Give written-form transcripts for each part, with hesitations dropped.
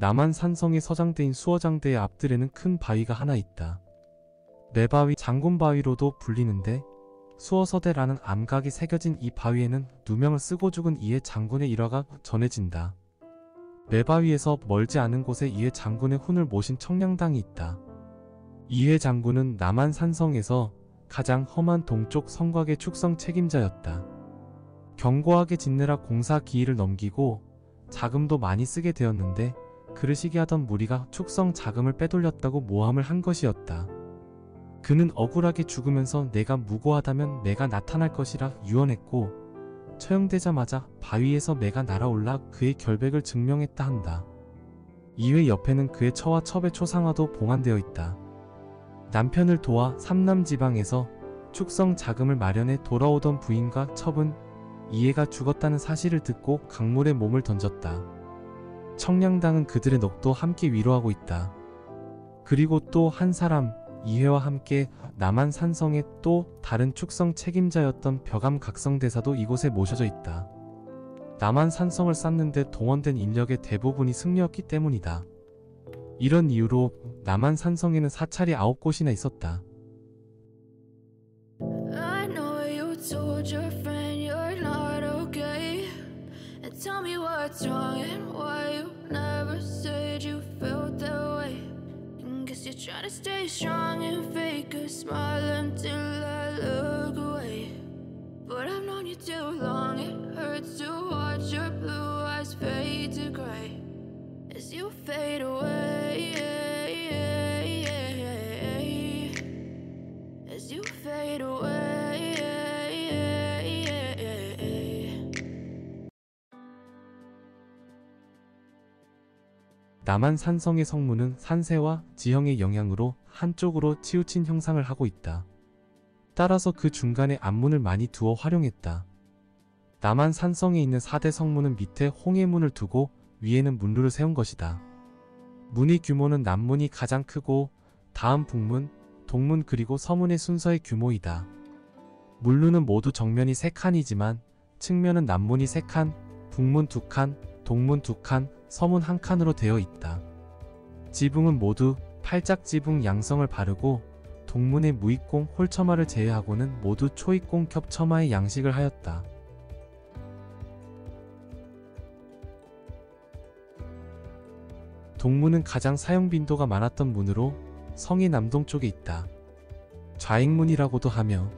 남한 산성의 서장대인 수어장대의 앞뜰에는 큰 바위가 하나 있다. 매바위, 장군바위로도 불리는데 수어서대라는 암각이 새겨진 이 바위에는 누명을 쓰고 죽은 이해 장군의 일화가 전해진다. 매바위에서 멀지 않은 곳에 이해 장군의 훈을 모신 청량당이 있다. 이해 장군은 남한 산성에서 가장 험한 동쪽 성곽의 축성 책임자였다. 견고하게 짓느라 공사 기일을 넘기고 자금도 많이 쓰게 되었는데 그를 시기하던 무리가 축성 자금을 빼돌렸다고 모함을 한 것이었다. 그는 억울하게 죽으면서 내가 무고하다면 매가 나타날 것이라 유언했고 처형되자마자 바위에서 매가 날아올라 그의 결백을 증명했다 한다. 이회 옆에는 그의 처와 첩의 초상화도 봉안되어 있다. 남편을 도와 삼남지방에서 축성 자금을 마련해 돌아오던 부인과 첩은 이해가 죽었다는 사실을 듣고 강물에 몸을 던졌다. 청량당은 그들의 넋도 함께 위로하고 있다. 그리고 또 한 사람, 이회와 함께 남한 산성의 또 다른 축성 책임자였던 벽암 각성대사도 이곳에 모셔져 있다. 남한 산성을 쌓는데 동원된 인력의 대부분이 승려였기 때문이다. 이런 이유로 남한 산성에는 사찰이 9곳이나 있었다. I know you told your friend you're not okay, and tell me what's wrong and why you never said you felt that way. And guess you're trying to stay strong and fake a smile until I look away. But I've known you too long, it hurts to watch your blue eyes fade to gray as you fade away. As you fade away. 남한 산성의 성문은 산세와 지형의 영향으로 한쪽으로 치우친 형상을 하고 있다. 따라서 그 중간에 앞문을 많이 두어 활용했다. 남한 산성에 있는 4대 성문은 밑에 홍해문을 두고 위에는 문루를 세운 것이다. 문의 규모는 남문이 가장 크고 다음 북문, 동문 그리고 서문의 순서의 규모이다. 문루는 모두 정면이 3칸이지만 측면은 남문이 3칸, 북문 2칸, 동문 2칸, 서문 1칸으로 되어 있다. 지붕은 모두 팔짝지붕 양성을 바르고 동문의 무입공 홀처마를 제외하고는 모두 초입공 겹처마의 양식을 하였다. 동문은 가장 사용 빈도가 많았던 문으로 성의 남동쪽에 있다. 좌익문이라고도 하며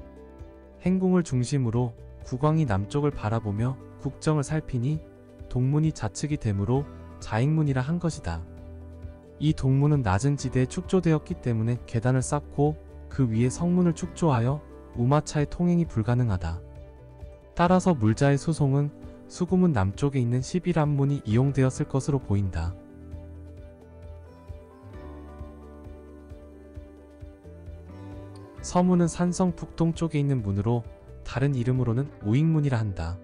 행궁을 중심으로 국왕이 남쪽을 바라보며 국정을 살피니 동문이 좌측이 되므로 좌익문이라 한 것이다. 이 동문은 낮은 지대에 축조되었기 때문에 계단을 쌓고 그 위에 성문을 축조하여 우마차의 통행이 불가능하다. 따라서 물자의 수송은 수구문 남쪽에 있는 11앞문이 이용되었을 것으로 보인다. 서문은 산성 북동쪽에 있는 문으로 다른 이름으로는 우익문이라 한다.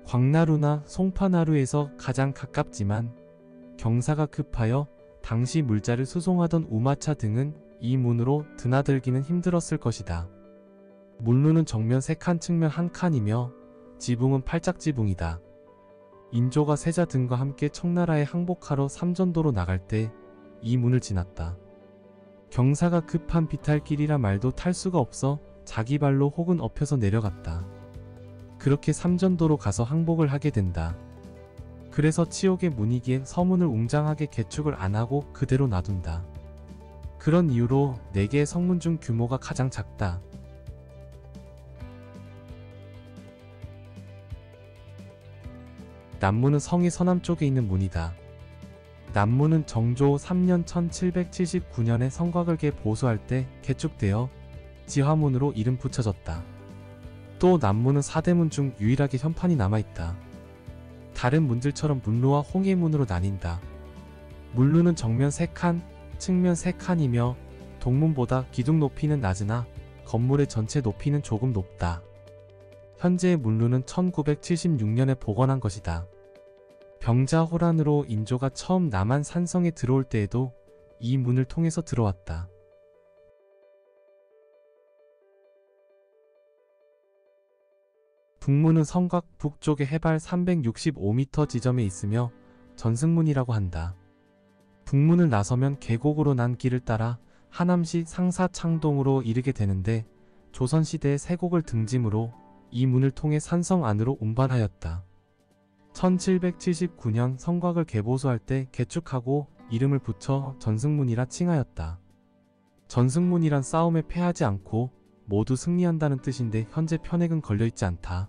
광나루나 송파나루에서 가장 가깝지만 경사가 급하여 당시 물자를 수송하던 우마차 등은 이 문으로 드나들기는 힘들었을 것이다. 문루는 정면 3칸 측면 1칸이며 지붕은 팔짝지붕이다. 인조가 세자 등과 함께 청나라에 항복하러 삼전도로 나갈 때 이 문을 지났다. 경사가 급한 비탈길이라 말도 탈 수가 없어 자기 발로 혹은 엎혀서 내려갔다. 그렇게 삼전도로 가서 항복을 하게 된다. 그래서 치옥의 문이기에 서문을 웅장하게 개축을 안하고 그대로 놔둔다. 그런 이유로 4개의 성문 중 규모가 가장 작다. 남문은 성의 서남쪽에 있는 문이다. 남문은 정조 3년 1779년에 성곽을개 보수할 때 개축되어 지화문으로 이름 붙여졌다. 또 남문은 4대문 중 유일하게 현판이 남아있다. 다른 문들처럼 문루와 홍해문으로 나뉜다. 문루는 정면 3칸, 측면 3칸이며 동문보다 기둥 높이는 낮으나 건물의 전체 높이는 조금 높다. 현재의 문루는 1976년에 복원한 것이다. 병자호란으로 인조가 처음 남한 산성에 들어올 때에도 이 문을 통해서 들어왔다. 북문은 성곽 북쪽의 해발 365m 지점에 있으며 전승문이라고 한다. 북문을 나서면 계곡으로 난 길을 따라 하남시 상사창동으로 이르게 되는데 조선시대의 세곡을 등짐으로 이 문을 통해 산성 안으로 운반하였다. 1779년 성곽을 개보수할 때 개축하고 이름을 붙여 전승문이라 칭하였다. 전승문이란 싸움에 패하지 않고 모두 승리한다는 뜻인데 현재 편액은 걸려있지 않다.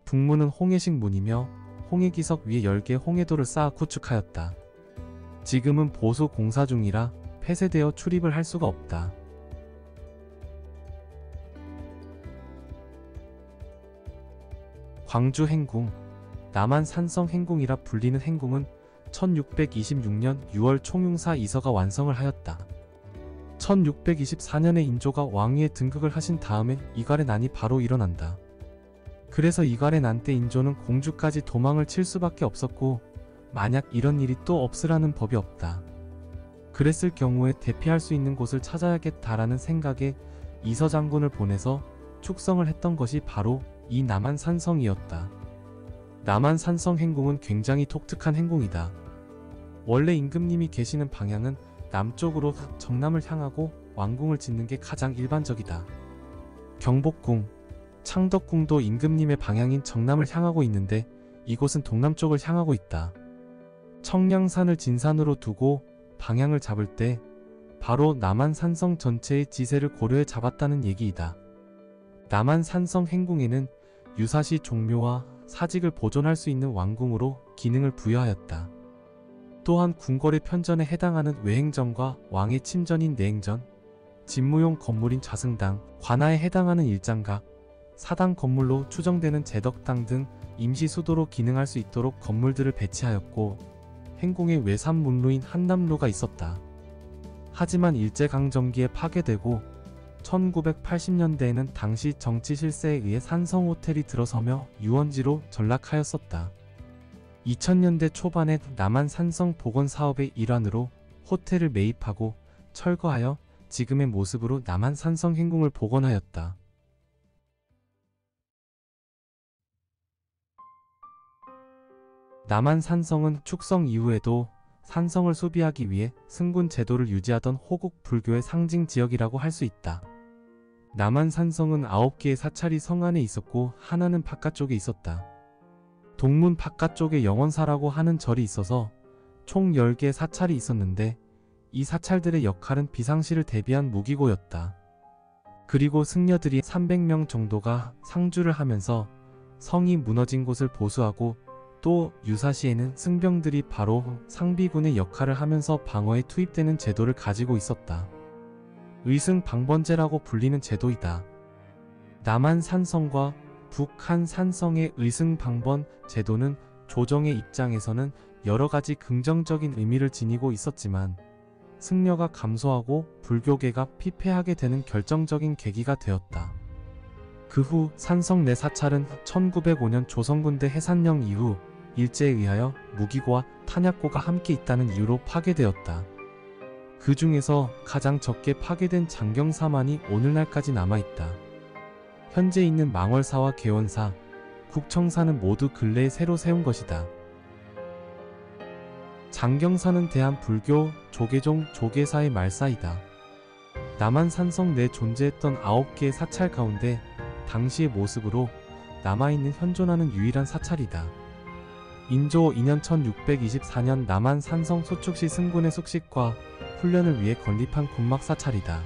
북문은 홍해식 문이며 홍해기석 위에 10개 홍해도를 쌓아 구축하였다. 지금은 보수 공사 중이라 폐쇄되어 출입을 할 수가 없다. 광주 행궁, 남한 산성 행궁이라 불리는 행궁은 1626년 6월 총융사 이서가 완성을 하였다. 1624년에 인조가 왕위에 등극을 하신 다음에 이갈의 난이 바로 일어난다. 그래서 이갈의 난 때 인조는 공주까지 도망을 칠 수밖에 없었고 만약 이런 일이 또 없으라는 법이 없다. 그랬을 경우에 대피할 수 있는 곳을 찾아야겠다라는 생각에 이서 장군을 보내서 축성을 했던 것이 바로 이 남한 산성이었다. 남한 산성 행궁은 굉장히 독특한 행궁이다. 원래 임금님이 계시는 방향은 남쪽으로 정남을 향하고 왕궁을 짓는 게 가장 일반적이다. 경복궁, 창덕궁도 임금님의 방향인 정남을 향하고 있는데 이곳은 동남쪽을 향하고 있다. 청량산을 진산으로 두고 방향을 잡을 때 바로 남한 산성 전체의 지세를 고려해 잡았다는 얘기이다. 남한 산성 행궁에는 유사시 종묘와 사직을 보존할 수 있는 왕궁으로 기능을 부여하였다. 또한 궁궐의 편전에 해당하는 외행전과 왕의 침전인 내행전, 집무용 건물인 좌승당, 관하에 해당하는 일장각, 사당 건물로 추정되는 제덕당 등 임시 수도로 기능할 수 있도록 건물들을 배치하였고 행궁의 외삼문로인 한남로가 있었다. 하지만 일제강점기에 파괴되고 1980년대에는 당시 정치 실세에 의해 산성호텔이 들어서며 유원지로 전락하였었다. 2000년대 초반에 남한 산성 복원 사업의 일환으로 호텔을 매입하고 철거하여 지금의 모습으로 남한 산성 행궁을 복원하였다. 남한 산성은 축성 이후에도 산성을 수비하기 위해 승군 제도를 유지하던 호국 불교의 상징 지역이라고 할 수 있다. 남한 산성은 9개의 사찰이 성 안에 있었고 하나는 바깥쪽에 있었다. 동문 바깥쪽에 영원사라고 하는 절이 있어서 총 10개의 사찰이 있었는데 이 사찰들의 역할은 비상시를 대비한 무기고였다. 그리고 승려들이 300명 정도가 상주를 하면서 성이 무너진 곳을 보수하고 또 유사시에는 승병들이 바로 상비군의 역할을 하면서 방어에 투입되는 제도를 가지고 있었다. 의승방번제라고 불리는 제도이다. 남한 산성과 북한 산성의 의승방번 제도는 조정의 입장에서는 여러가지 긍정적인 의미를 지니고 있었지만 승려가 감소하고 불교계가 피폐하게 되는 결정적인 계기가 되었다. 그 후 산성 내 사찰은 1905년 조선군대 해산령 이후 일제에 의하여 무기고와 탄약고가 함께 있다는 이유로 파괴되었다. 그 중에서 가장 적게 파괴된 장경사만이 오늘날까지 남아있다. 현재 있는 망월사와 개원사, 국청사는 모두 근래에 새로 세운 것이다. 장경사는 대한불교 조계종 조계사의 말사이다. 남한 산성 내 존재했던 9개의 사찰 가운데 당시의 모습으로 남아있는 현존하는 유일한 사찰이다. 인조 2년 1624년 남한 산성 소축시 승군의 숙식과 훈련을 위해 건립한 군막사찰이다.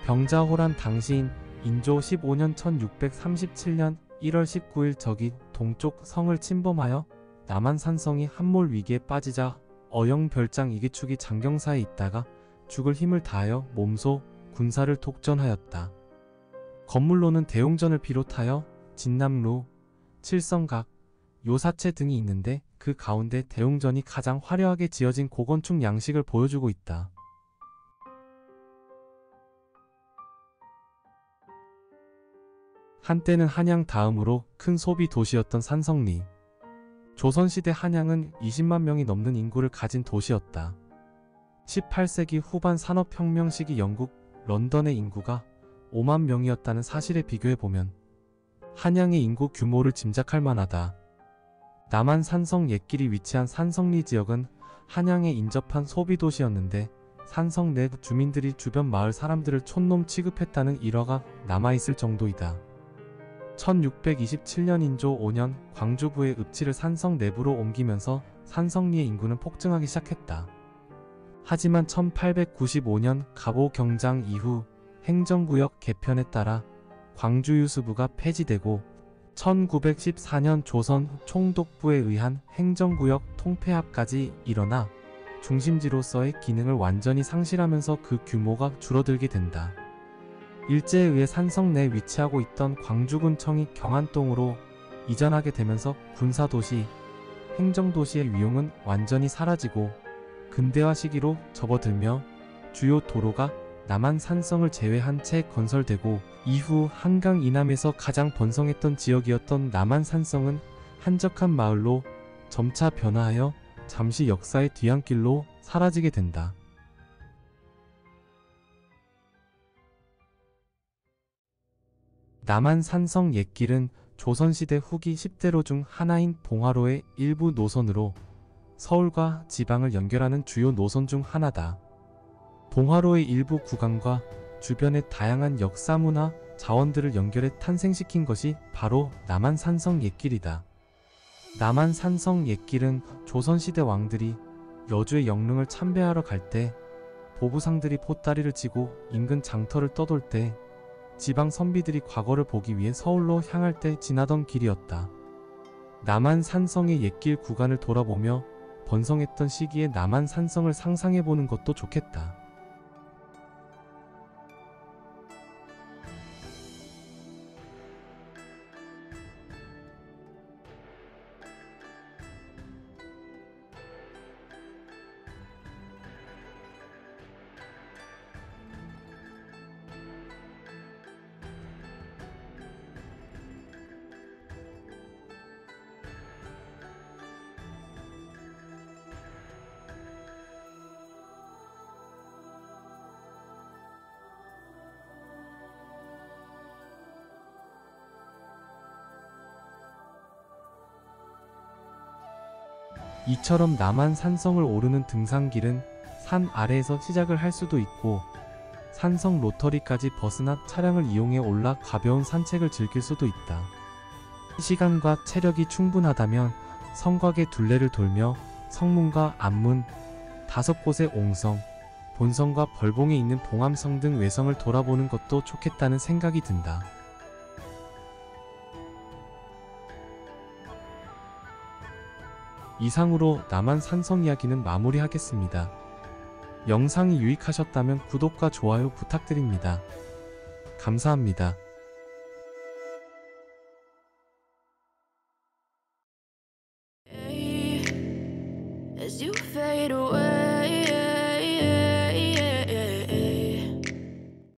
병자호란 당시인 인조 15년 1637년 1월 19일 적이 동쪽 성을 침범하여 남한 산성이 함몰 위기에 빠지자 어영별장 이기축이 장경사에 있다가 죽을 힘을 다하여 몸소 군사를 독전하였다. 건물로는 대웅전을 비롯하여 진남루, 칠성각, 요사체 등이 있는데 그 가운데 대웅전이 가장 화려하게 지어진 고건축 양식을 보여주고 있다. 한때는 한양 다음으로 큰 소비 도시였던 산성리. 조선시대 한양은 20만 명이 넘는 인구를 가진 도시였다. 18세기 후반 산업혁명 시기 영국 런던의 인구가 5만 명이었다는 사실에 비교해보면 한양의 인구 규모를 짐작할 만하다. 남한 산성 옛길이 위치한 산성리 지역은 한양에 인접한 소비도시였는데 산성 내 주민들이 주변 마을 사람들을 촌놈 취급했다는 일화가 남아있을 정도이다. 1627년 인조 5년 광주부의 읍지를 산성 내부로 옮기면서 산성리의 인구는 폭증하기 시작했다. 하지만 1895년 갑오 경장 이후 행정구역 개편에 따라 광주유수부가 폐지되고 1914년 조선 총독부에 의한 행정구역 통폐합까지 일어나 중심지로서의 기능을 완전히 상실하면서 그 규모가 줄어들게 된다. 일제에 의해 산성 내에 위치하고 있던 광주군청이 경안동으로 이전하게 되면서 군사도시, 행정도시의 위용은 완전히 사라지고 근대화 시기로 접어들며 주요 도로가 남한 산성을 제외한 채 건설되고 이후 한강 이남에서 가장 번성했던 지역이었던 남한 산성은 한적한 마을로 점차 변화하여 잠시 역사의 뒤안길로 사라지게 된다. 남한 산성 옛길은 조선시대 후기 10대로 중 하나인 봉화로의 일부 노선으로 서울과 지방을 연결하는 주요 노선 중 하나다. 봉화로의 일부 구간과 주변의 다양한 역사문화 자원들을 연결해 탄생시킨 것이 바로 남한 산성 옛길이다. 남한 산성 옛길은 조선시대 왕들이 여주의 영릉을 참배하러 갈 때 보부상들이 보따리를 지고 인근 장터를 떠돌 때 지방 선비들이 과거를 보기 위해 서울로 향할 때 지나던 길이었다. 남한 산성의 옛길 구간을 돌아보며 번성했던 시기의 남한 산성을 상상해보는 것도 좋겠다. 이처럼 남한 산성을 오르는 등산길은 산 아래에서 시작을 할 수도 있고 산성 로터리까지 벗어나 차량을 이용해 올라 가벼운 산책을 즐길 수도 있다. 시간과 체력이 충분하다면 성곽의 둘레를 돌며 성문과 앞문, 5곳의 옹성, 본성과 벌봉에 있는 봉암성 등 외성을 돌아보는 것도 좋겠다는 생각이 든다. 이상으로 남한 산성 이야기는 마무리하겠습니다. 영상이 유익하셨다면 구독과 좋아요 부탁드립니다. 감사합니다. As you fade away